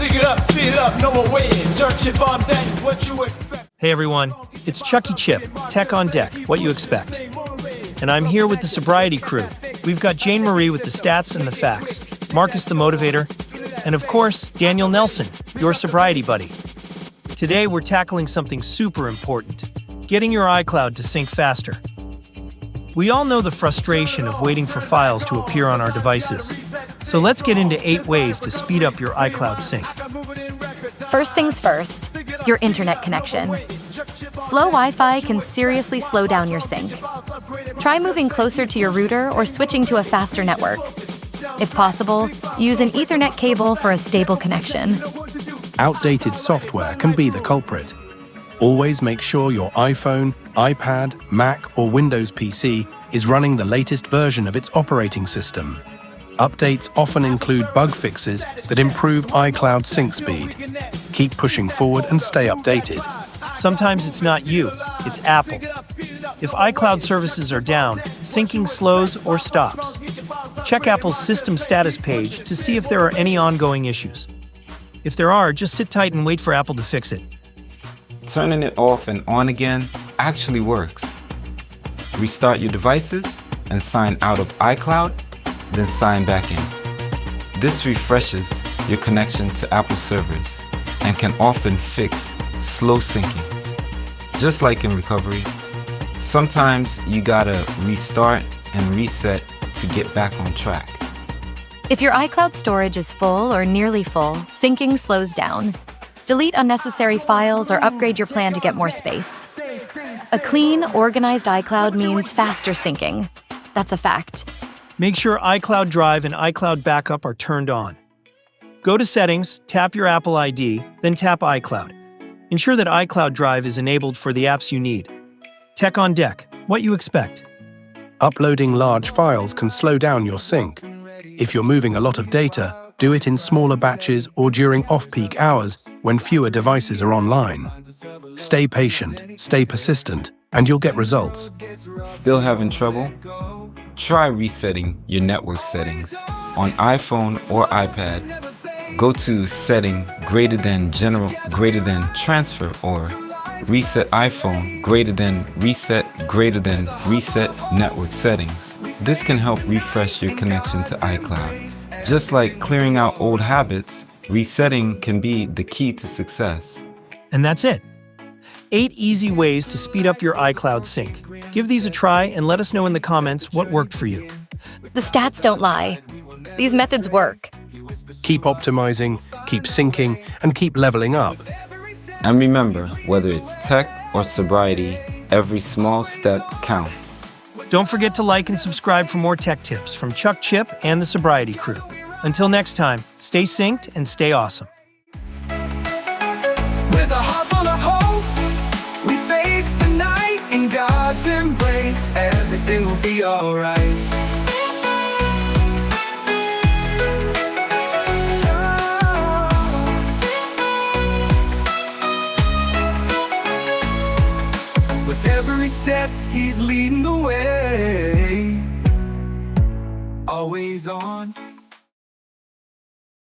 Speed it up, no more waiting. Jerk your bomb, then what you expect. Hey everyone, it's Chucky Chip, Tech on Deck, what you expect. And I'm here with the Sobriety Crew. We've got Jane Marie with the stats and the facts, Marcus the Motivator, and of course, Daniel Nelson, your Sobriety Buddy. Today we're tackling something super important, getting your iCloud to sync faster. We all know the frustration of waiting for files to appear on our devices. So let's get into 8 ways to speed up your iCloud sync. First things first, your internet connection. Slow Wi-Fi can seriously slow down your sync. Try moving closer to your router or switching to a faster network. If possible, use an Ethernet cable for a stable connection. Outdated software can be the culprit. Always make sure your iPhone, iPad, Mac, or Windows PC is running the latest version of its operating system. Updates often include bug fixes that improve iCloud sync speed. Keep pushing forward and stay updated. Sometimes it's not you, it's Apple. If iCloud services are down, syncing slows or stops. Check Apple's system status page to see if there are any ongoing issues. If there are, just sit tight and wait for Apple to fix it. Turning it off and on again actually works. Restart your devices and sign out of iCloud, then sign back in. This refreshes your connection to Apple servers and can often fix slow syncing. Just like in recovery, sometimes you gotta restart and reset to get back on track. If your iCloud storage is full or nearly full, syncing slows down. Delete unnecessary files or upgrade your plan to get more space. A clean, organized iCloud means faster syncing. That's a fact. Make sure iCloud Drive and iCloud Backup are turned on. Go to Settings, tap your Apple ID, then tap iCloud. Ensure that iCloud Drive is enabled for the apps you need. Tech on Deck, what you expect. Uploading large files can slow down your sync. If you're moving a lot of data, do it in smaller batches or during off-peak hours when fewer devices are online. Stay patient, stay persistent, and you'll get results. Still having trouble? Try resetting your network settings. On iPhone or iPad, go to Setting greater than General greater than Transfer or Reset iPhone greater than Reset Network Settings. This can help refresh your connection to iCloud. Just like clearing out old habits, resetting can be the key to success. And that's it. 8 easy ways to speed up your iCloud sync. Give these a try and let us know in the comments what worked for you. The stats don't lie. These methods work. Keep optimizing, keep syncing, and keep leveling up. And remember, whether it's tech or sobriety, every small step counts. Don't forget to like and subscribe for more tech tips from Chuck Chip and the Sobriety Crew. Until next time, stay synced and stay awesome. With a heart full of hope, we face the night in God's embrace. Everything will be alright. With every step, He's leading the way. Always on.